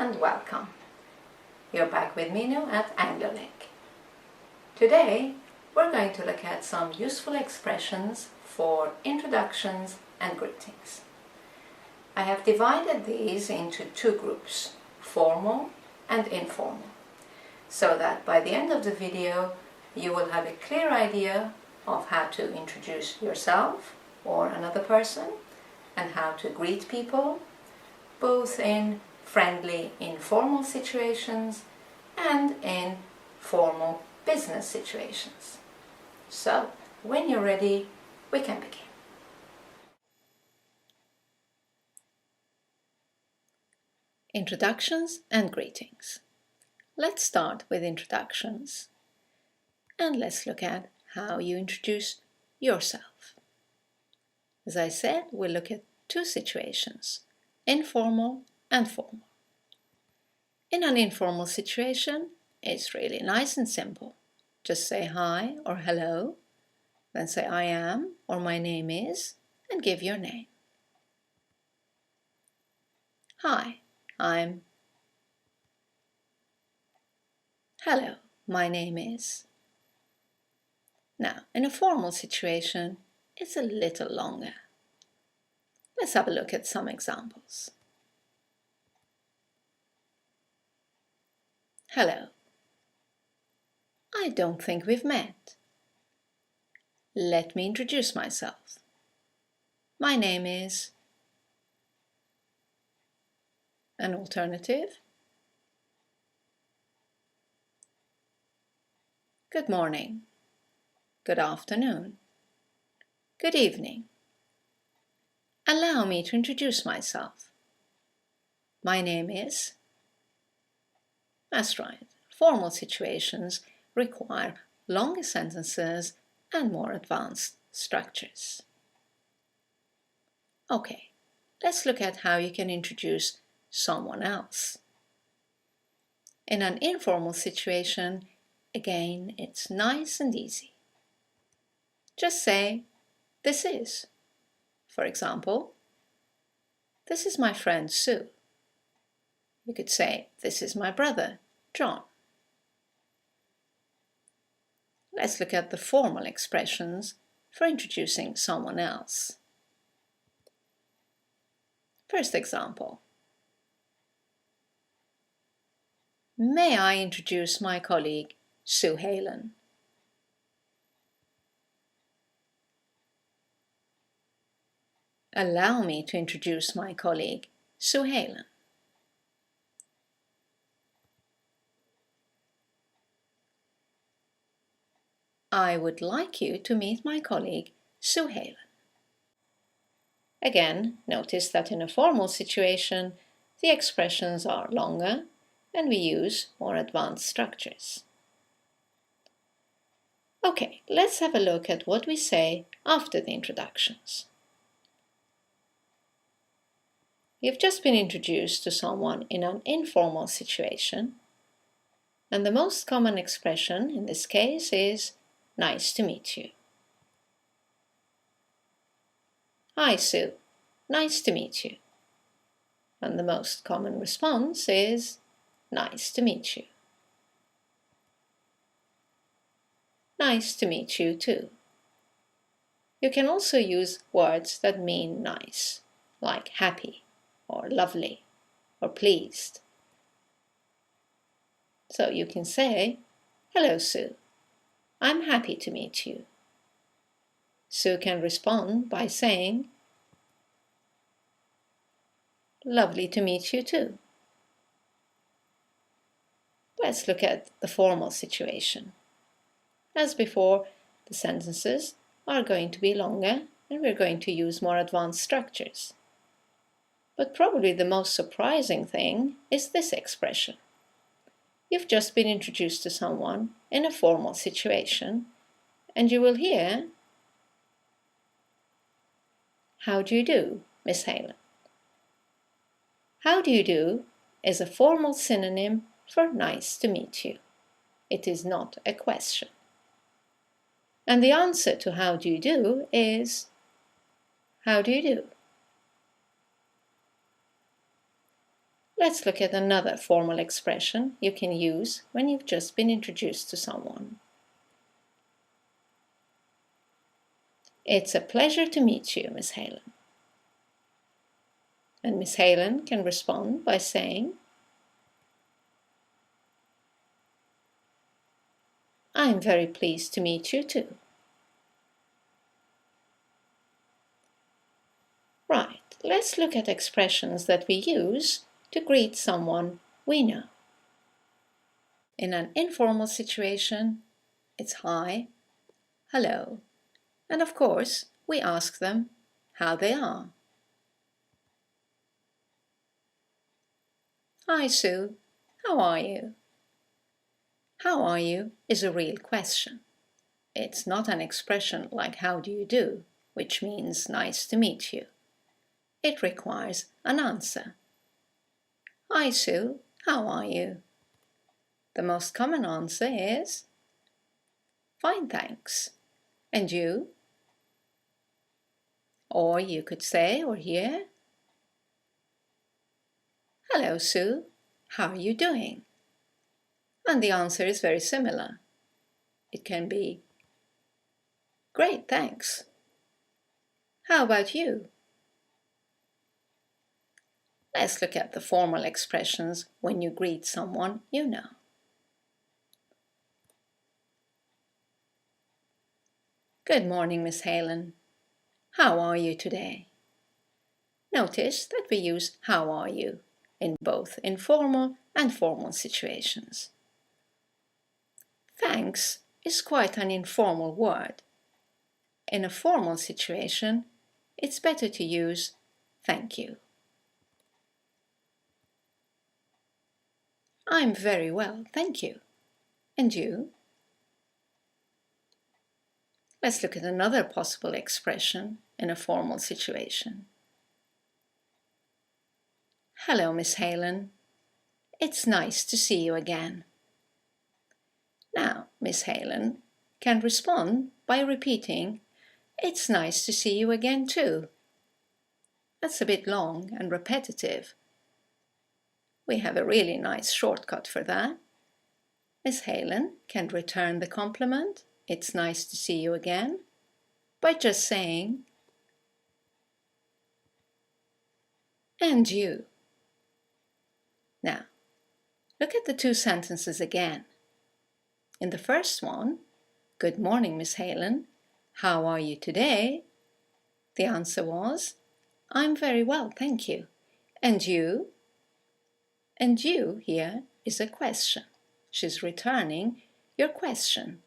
and welcome. You're back with Minu at AngloLink. Today we're going to look at some useful expressions for introductions and greetings. I have divided these into two groups, formal and informal, so that by the end of the video you will have a clear idea of how to introduce yourself or another person and how to greet people, both in friendly, informal situations and in formal business situations. So, when you're ready, we can begin. Introductions and greetings. Let's start with introductions and let's look at how you introduce yourself. As I said, we'll look at two situations, informal and formal. In an informal situation, it's really nice and simple. Just say hi or hello, then say I am or my name is, and give your name. Hi, I'm. Hello, my name is. Now, in a formal situation, it's a little longer. Let's have a look at some examples. Hello. I don't think we've met. Let me introduce myself. My name is. An alternative. Good morning. Good afternoon. Good evening. Allow me to introduce myself. My name is. That's right. Formal situations require longer sentences and more advanced structures. Okay, let's look at how you can introduce someone else. In an informal situation, again, it's nice and easy. Just say, this is. For example, this is my friend Sue. You could say, this is my brother, John. Let's look at the formal expressions for introducing someone else. First example. May I introduce my colleague, Sue Halen? Allow me to introduce my colleague, Sue Halen. I would like you to meet my colleague, Sue Halen. Again, notice that in a formal situation, the expressions are longer and we use more advanced structures. Okay, let's have a look at what we say after the introductions. You've just been introduced to someone in an informal situation, and the most common expression in this case is nice to meet you. Hi Sue, nice to meet you. And the most common response is nice to meet you. Nice to meet you too. You can also use words that mean nice, like happy or lovely or pleased. So you can say, hello Sue, I'm happy to meet you. Sue can respond by saying, lovely to meet you too. Let's look at the formal situation. As before, the sentences are going to be longer and we're going to use more advanced structures. But probably the most surprising thing is this expression. You've just been introduced to someone in a formal situation and you will hear, how do you do, Miss Halen? How do you do is a formal synonym for nice to meet you. It is not a question. And the answer to how do you do is, how do you do? Let's look at another formal expression you can use when you've just been introduced to someone. It's a pleasure to meet you, Miss Helen. And Miss Helen can respond by saying, I'm very pleased to meet you too. Right, let's look at expressions that we use to greet someone we know. In an informal situation, it's hi, hello, and of course, we ask them how they are. Hi, Sue. How are you? How are you is a real question. It's not an expression like how do you do, which means nice to meet you. It requires an answer. Hi, Sue. How are you? The most common answer is fine, thanks. And you? Or you could say or hear, hello, Sue. How are you doing? And the answer is very similar. It can be, great, thanks. How about you? Let's look at the formal expressions when you greet someone you know. Good morning, Miss Helen. How are you today? Notice that we use how are you in both informal and formal situations. Thanks is quite an informal word. In a formal situation, it's better to use thank you. I'm very well, thank you. And you? Let's look at another possible expression in a formal situation. Hello, Miss Helen. It's nice to see you again. Now, Miss Helen can respond by repeating, it's nice to see you again too. That's a bit long and repetitive. We have a really nice shortcut for that. Miss Helen can return the compliment, it's nice to see you again, by just saying, and you. Now, look at the two sentences again. In the first one, good morning, Miss Helen. How are you today? The answer was, I'm very well, thank you. And you? And you here is a question. She's returning your question.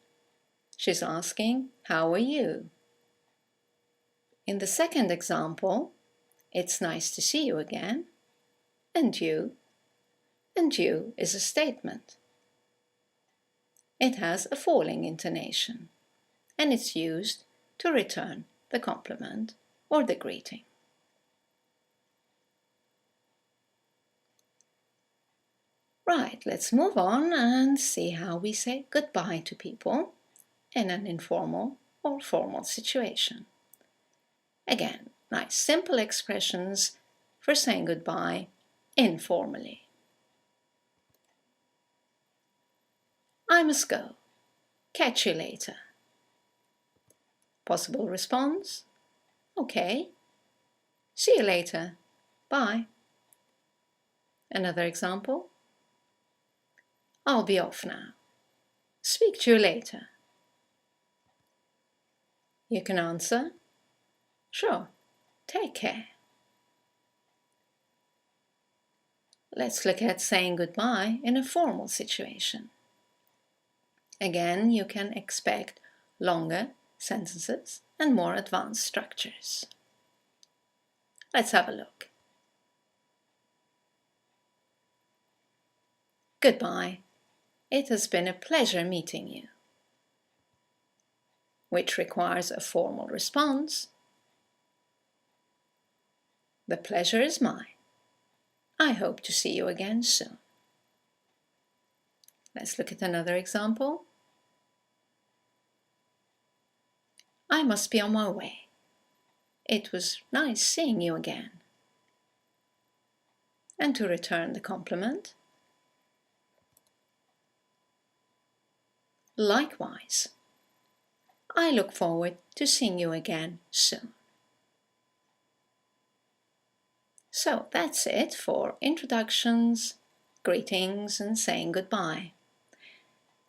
She's asking, how are you? In the second example, it's nice to see you again. And you? And you is a statement. It has a falling intonation, and it's used to return the compliment or the greeting. Right, let's move on and see how we say goodbye to people in an informal or formal situation. Again, nice simple expressions for saying goodbye informally. I must go. Catch you later. Possible response? Okay. See you later. Bye. Another example? I'll be off now. Speak to you later. You can answer, sure, take care. Let's look at saying goodbye in a formal situation. Again, you can expect longer sentences and more advanced structures. Let's have a look. Goodbye. It has been a pleasure meeting you. Which requires a formal response. The pleasure is mine. I hope to see you again soon. Let's look at another example. I must be on my way. It was nice seeing you again. and to return the compliment. Likewise. I look forward to seeing you again soon. So that's it for introductions, greetings, and saying goodbye.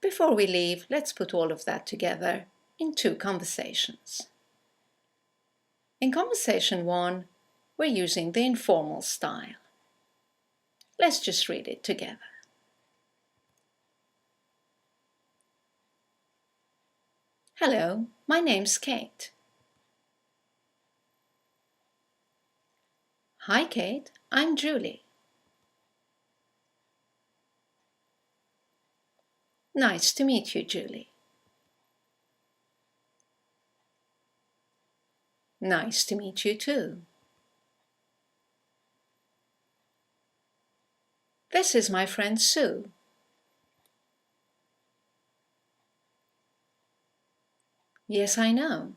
Before we leave, let's put all of that together in 2 conversations. In conversation 1, we're using the informal style. Let's just read it together. Hello, my name's Kate. Hi Kate, I'm Julie. Nice to meet you, Julie. Nice to meet you too. This is my friend Sue. Yes, I know.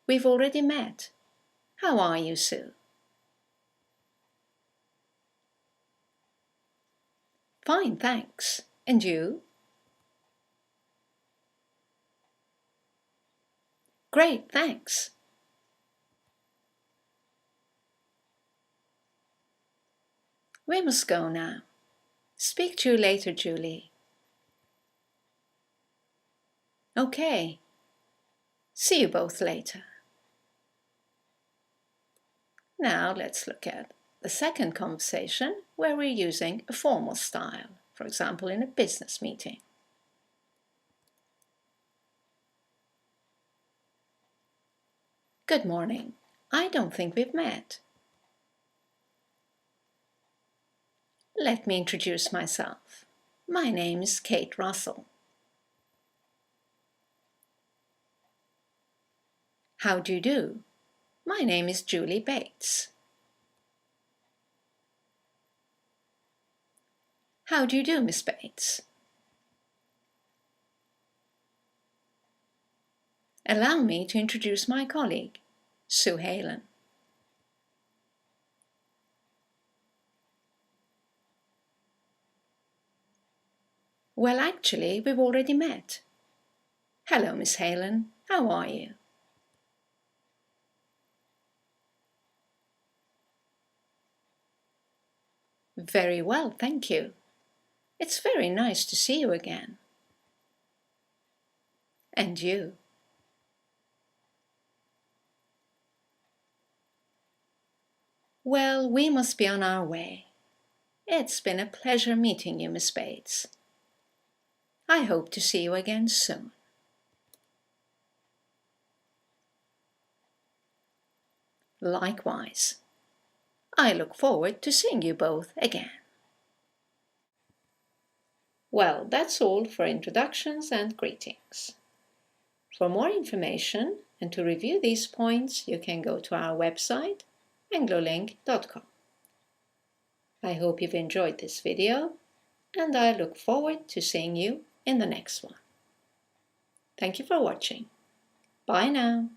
We've already met. How are you, Sue? Fine, thanks. And you? Great, thanks. We must go now. Speak to you later, Julie. Okay. See you both later. Now let's look at the second conversation where we're using a formal style, for example in a business meeting. Good morning. I don't think we've met. Let me introduce myself. My name is Kate Russell. How do you do? My name is Julie Bates. How do you do, Miss Bates? Allow me to introduce my colleague, Sue Halen. Well, actually, we've already met. Hello, Miss Halen. How are you? Very well, thank you. It's very nice to see you again. And you. Well, we must be on our way. It's been a pleasure meeting you, Miss Bates. I hope to see you again soon. Likewise. I look forward to seeing you both again. Well, that's all for introductions and greetings. For more information and to review these points, you can go to our website, anglolink.com. I hope you've enjoyed this video, and I look forward to seeing you in the next one. Thank you for watching. Bye now.